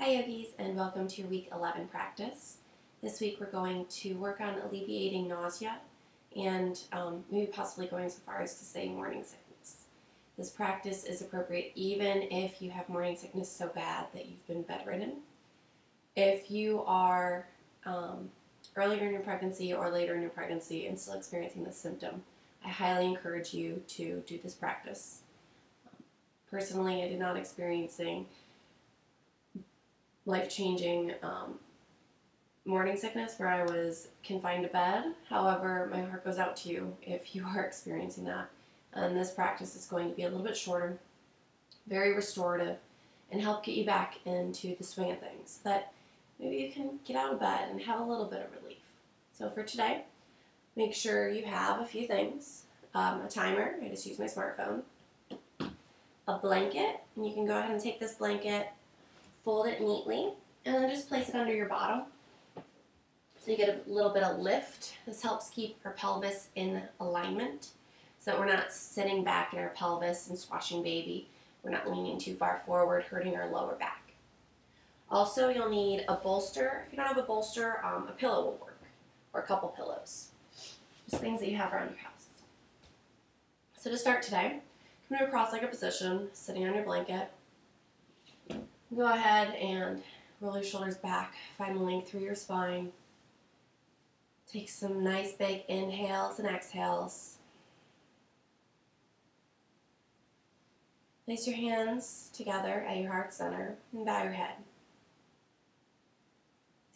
Hi yogis, and welcome to your week 11 practice. This week we're going to work on alleviating nausea and maybe possibly going so far as to say morning sickness. This practice is appropriate even if you have morning sickness so bad that you've been bedridden. If you are earlier in your pregnancy or later in your pregnancy and still experiencing this symptom, I highly encourage you to do this practice. Personally, I did not experiencing life-changing morning sickness where I was confined to bed. However, my heart goes out to you if you are experiencing that. And this practice is going to be a little bit shorter, very restorative, and help get you back into the swing of things so that maybe you can get out of bed and have a little bit of relief. So for today, make sure you have a few things. A timer, I just use my smartphone. A blanket, and you can go ahead and take this blanket, fold it neatly, and then just place it under your bottom so you get a little bit of lift. This helps keep our pelvis in alignment so that we're not sitting back in our pelvis and squashing baby. We're not leaning too far forward, hurting our lower back. Also, you'll need a bolster. If you don't have a bolster, a pillow will work, or a couple pillows. Just things that you have around your house. So to start today, come to a cross-legged position, sitting on your blanket. Go ahead and roll your shoulders back, find length through your spine. Take some nice big inhales and exhales. Place your hands together at your heart center and bow your head.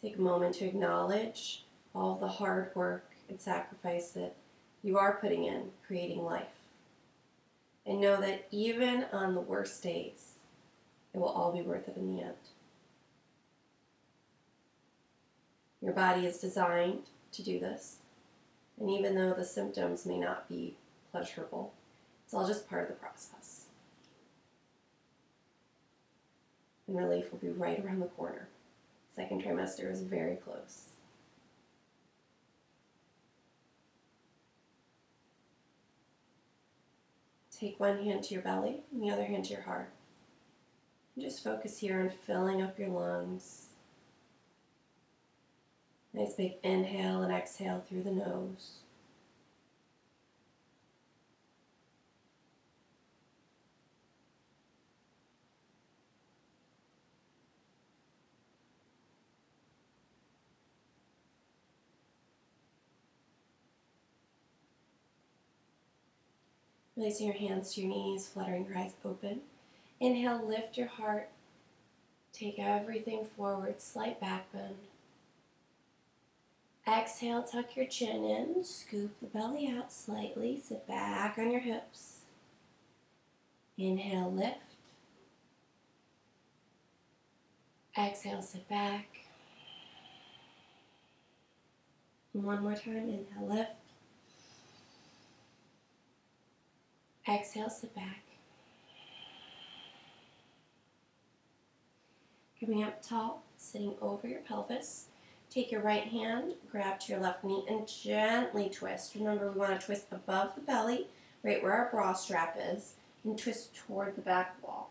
Take a moment to acknowledge all of the hard work and sacrifice that you are putting in creating life. And know that even on the worst days, it will all be worth it in the end. Your body is designed to do this, and even though the symptoms may not be pleasurable, it's all just part of the process. And relief will be right around the corner. Second trimester is very close. Take one hand to your belly and the other hand to your heart. Just focus here on filling up your lungs. Nice big inhale and exhale through the nose. Releasing your hands to your knees, fluttering your eyes open. Inhale, lift your heart. Take everything forward, slight back bend. Exhale, tuck your chin in, scoop the belly out slightly, sit back on your hips. Inhale, lift. Exhale, sit back. And one more time, inhale, lift. Exhale, sit back. Coming up tall, sitting over your pelvis. Take your right hand, grab to your left knee, and gently twist. Remember, we want to twist above the belly, right where our bra strap is, and twist toward the back wall.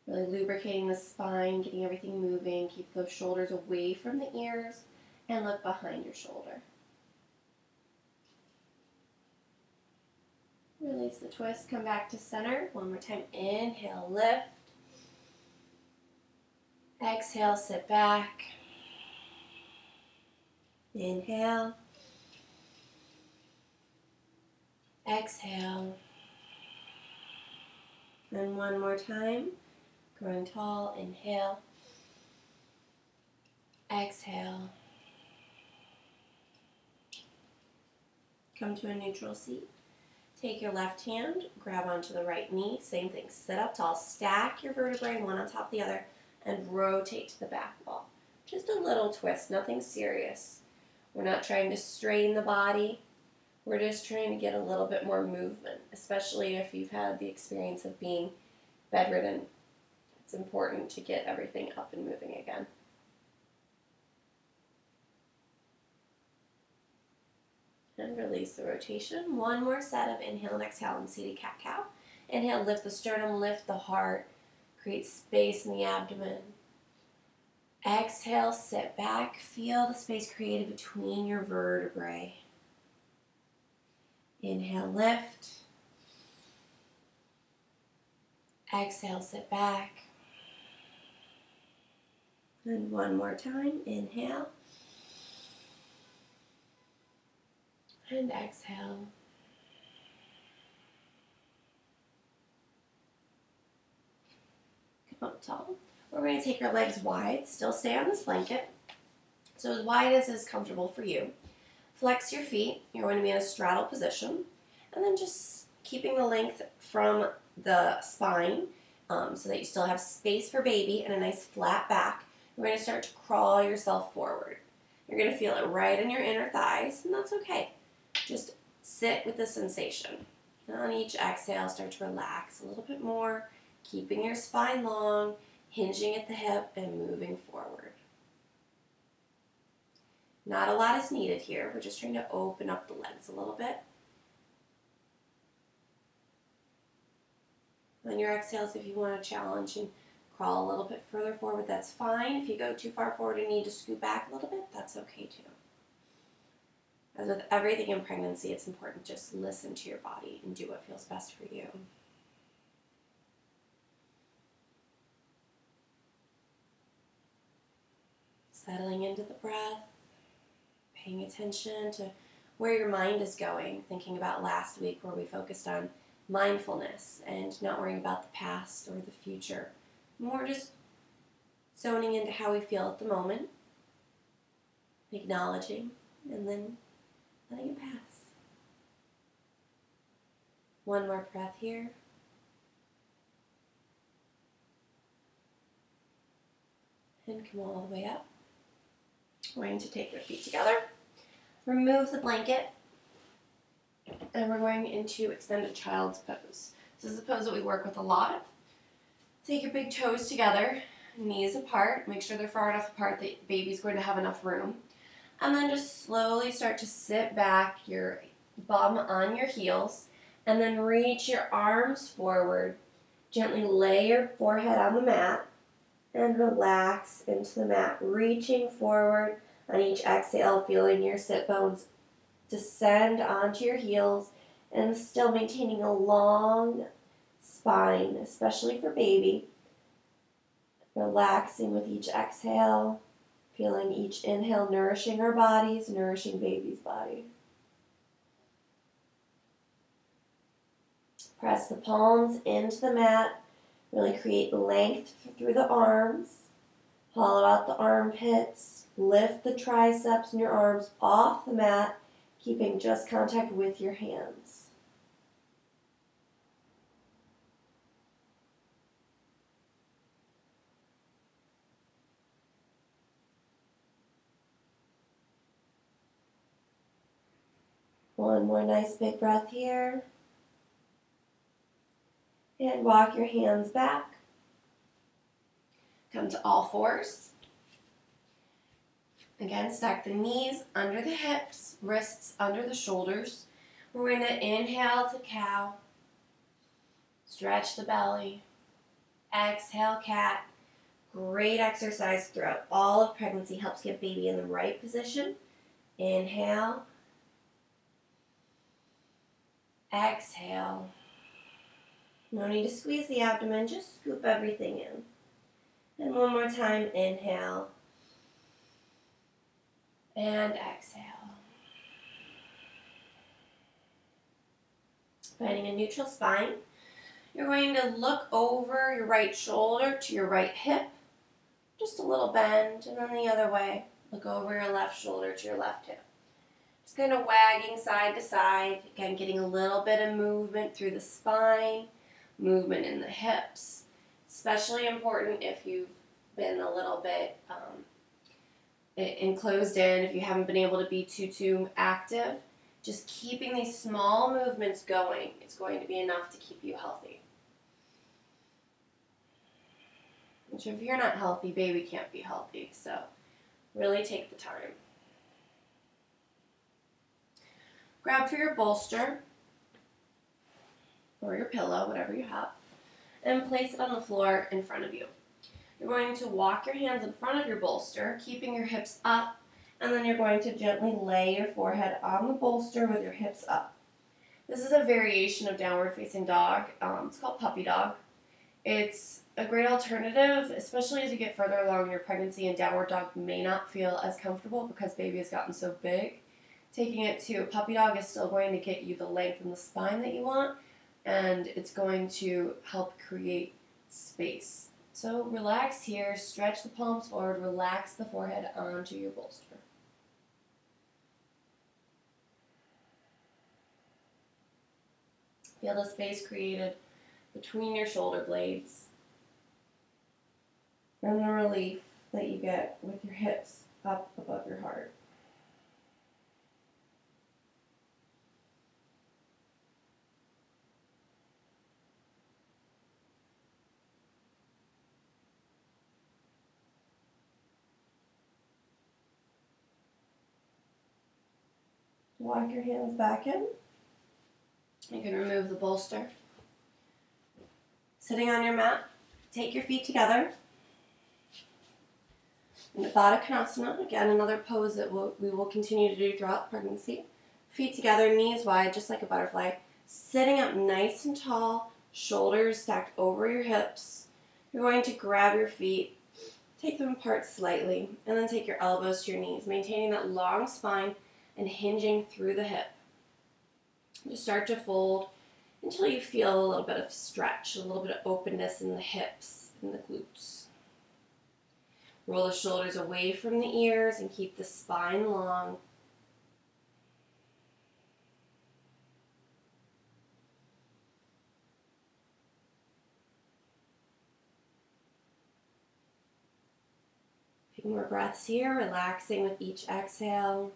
Really lubricating the spine, getting everything moving. Keep those shoulders away from the ears, and look behind your shoulder. Release the twist, come back to center. One more time, inhale, lift. Exhale, sit back. Inhale. Exhale. And one more time. Growing tall, inhale. Exhale. Come to a neutral seat. Take your left hand, grab onto the right knee. Same thing, sit up tall. Stack your vertebrae one on top of the other and rotate to the back wall. Just a little twist, nothing serious. We're not trying to strain the body. We're just trying to get a little bit more movement, especially if you've had the experience of being bedridden. It's important to get everything up and moving again. And release the rotation. One more set of inhale and exhale in seated cat-cow. Inhale, lift the sternum, lift the heart. Create space in the abdomen. Exhale, sit back. Feel the space created between your vertebrae. Inhale, lift. Exhale, sit back. And one more time. Inhale. And exhale. Come up tall. We're going to take our legs wide. Still stay on this blanket. So as wide as is comfortable for you. Flex your feet. You're going to be in a straddle position. And then just keeping the length from the spine so that you still have space for baby and a nice flat back. You're going to start to crawl yourself forward. You're going to feel it right in your inner thighs, and that's okay. Just sit with the sensation. And on each exhale, start to relax a little bit more, keeping your spine long, hinging at the hip, and moving forward. Not a lot is needed here. We're just trying to open up the legs a little bit. On your exhales, if you want to challenge and crawl a little bit further forward, that's fine. If you go too far forward and need to scoot back a little bit, that's okay too. As with everything in pregnancy, it's important to just listen to your body and do what feels best for you. Settling into the breath, paying attention to where your mind is going, thinking about last week where we focused on mindfulness and not worrying about the past or the future. More just zoning into how we feel at the moment, acknowledging, and then letting it pass. One more breath here. And come all the way up. We're going to take your feet together. Remove the blanket. And we're going into extended child's pose. This is a pose that we work with a lot. Take your big toes together, knees apart. Make sure they're far enough apart that baby's going to have enough room. And then just slowly start to sit back, your bum on your heels, and then reach your arms forward. Gently lay your forehead on the mat and relax into the mat, reaching forward on each exhale, feeling your sit bones descend onto your heels and still maintaining a long spine, especially for baby. Relaxing with each exhale, feeling each inhale nourishing our bodies, nourishing baby's body. Press the palms into the mat, really create length through the arms. Hollow out the armpits, lift the triceps and your arms off the mat, keeping just contact with your hands. One more nice big breath here. And walk your hands back. Come to all fours. Again, stack the knees under the hips, wrists under the shoulders. We're going to inhale to cow. Stretch the belly. Exhale, cat. Great exercise throughout all of pregnancy. Helps get baby in the right position. Inhale. Exhale. No need to squeeze the abdomen, just scoop everything in. And one more time, inhale. And exhale. Finding a neutral spine. You're going to look over your right shoulder to your right hip. Just a little bend, and then the other way. Look over your left shoulder to your left hip. Just kind of wagging side to side. Again, getting a little bit of movement through the spine, movement in the hips. Especially important if you've been a little bit enclosed in, if you haven't been able to be too active. Just keeping these small movements going is going to be enough to keep you healthy. Which if you're not healthy, baby can't be healthy. So really take the time. Grab for your bolster or your pillow, whatever you have. and place it on the floor in front of you. You're going to walk your hands in front of your bolster, keeping your hips up, and then you're going to gently lay your forehead on the bolster with your hips up. This is a variation of downward facing dog. It's called puppy dog. It's a great alternative, especially as you get further along in your pregnancy, and downward dog may not feel as comfortable because baby has gotten so big. Taking it to puppy dog is still going to get you the length in the spine that you want, and it's going to help create space. So relax here, stretch the palms forward, relax the forehead onto your bolster. Feel the space created between your shoulder blades and the relief that you get with your hips up above your heart. Walk your hands back in. You can remove the bolster. Sitting on your mat, take your feet together. In Baddha Konasana, again, another pose that we will continue to do throughout pregnancy. Feet together, knees wide, just like a butterfly. Sitting up nice and tall, shoulders stacked over your hips. You're going to grab your feet, take them apart slightly, and then take your elbows to your knees, maintaining that long spine and hinging through the hip. Just start to fold until you feel a little bit of stretch, a little bit of openness in the hips and the glutes. Roll the shoulders away from the ears and keep the spine long. A few more breaths here, relaxing with each exhale.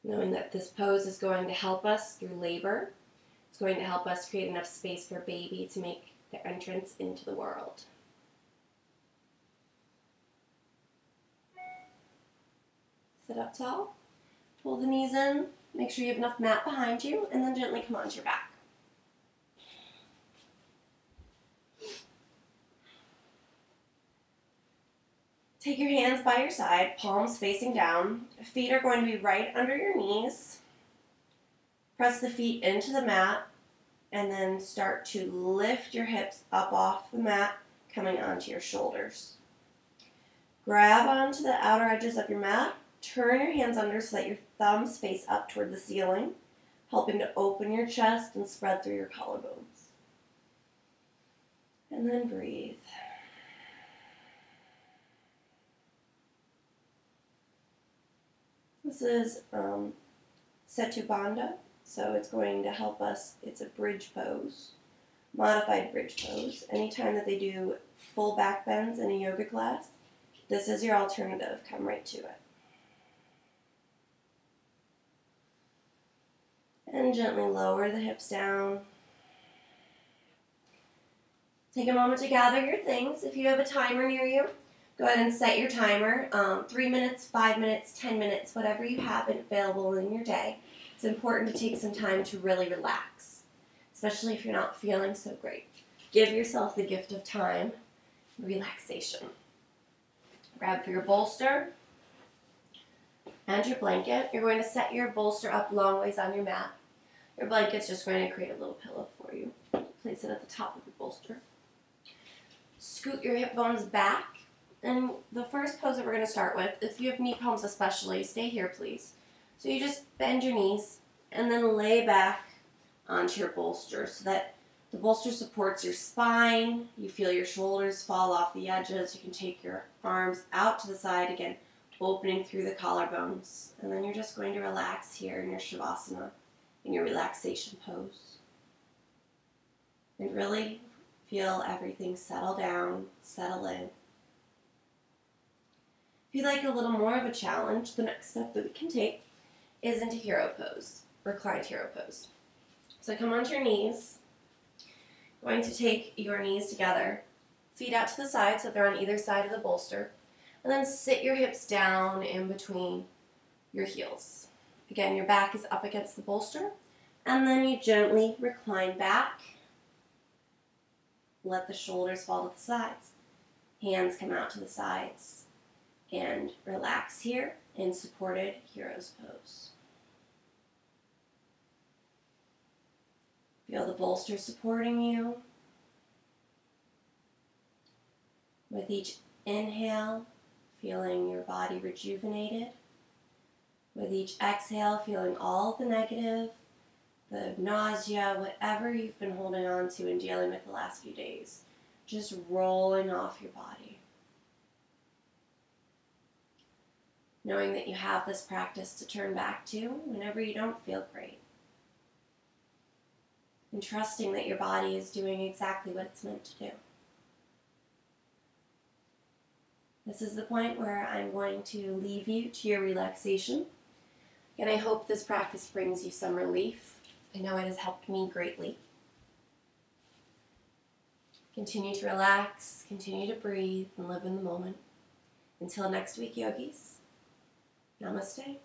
Knowing that this pose is going to help us through labor. It's going to help us create enough space for baby to make their entrance into the world. Sit up tall, pull the knees in, make sure you have enough mat behind you, and then gently come onto your back. Take your hands by your side, palms facing down. Feet are going to be right under your knees. Press the feet into the mat, and then start to lift your hips up off the mat, coming onto your shoulders. Grab onto the outer edges of your mat. Turn your hands under so that your thumbs face up toward the ceiling, helping to open your chest and spread through your collarbones. And then breathe. This is Setu Bandha, so it's going to help us. It's a bridge pose, modified bridge pose. Anytime that they do full back bends in a yoga class, this is your alternative. Come right to it. And gently lower the hips down. Take a moment to gather your things. If you have a timer near you, go ahead and set your timer. 3 minutes, 5 minutes, 10 minutes, whatever you have available in your day. It's important to take some time to really relax, especially if you're not feeling so great. Give yourself the gift of time, relaxation. Grab for your bolster and your blanket. You're going to set your bolster up long ways on your mat. Your blanket's just going to create a little pillow for you. Place it at the top of your bolster. Scoot your hip bones back. And the first pose that we're going to start with, if you have knee palms especially, stay here please. So you just bend your knees and then lay back onto your bolster so that the bolster supports your spine. You feel your shoulders fall off the edges. You can take your arms out to the side again, opening through the collarbones. And then you're just going to relax here in your Shavasana, in your relaxation pose. And really feel everything settle down, settle in. If you'd like a little more of a challenge, the next step that we can take is into hero pose, reclined hero pose. So come onto your knees. Going to take your knees together, feet out to the side so they're on either side of the bolster, and then sit your hips down in between your heels. Again, your back is up against the bolster, and then you gently recline back Let the shoulders fall to the sides. Hands come out to the sides. And relax here in supported hero's pose. Feel the bolster supporting you. With each inhale, feeling your body rejuvenated. With each exhale, feeling all the negative, the nausea, whatever you've been holding on to and dealing with the last few days, just rolling off your body. Knowing that you have this practice to turn back to whenever you don't feel great. And trusting that your body is doing exactly what it's meant to do. This is the point where I'm going to leave you to your relaxation. And I hope this practice brings you some relief. I know it has helped me greatly. Continue to relax, continue to breathe, and live in the moment. Until next week, yogis, namaste.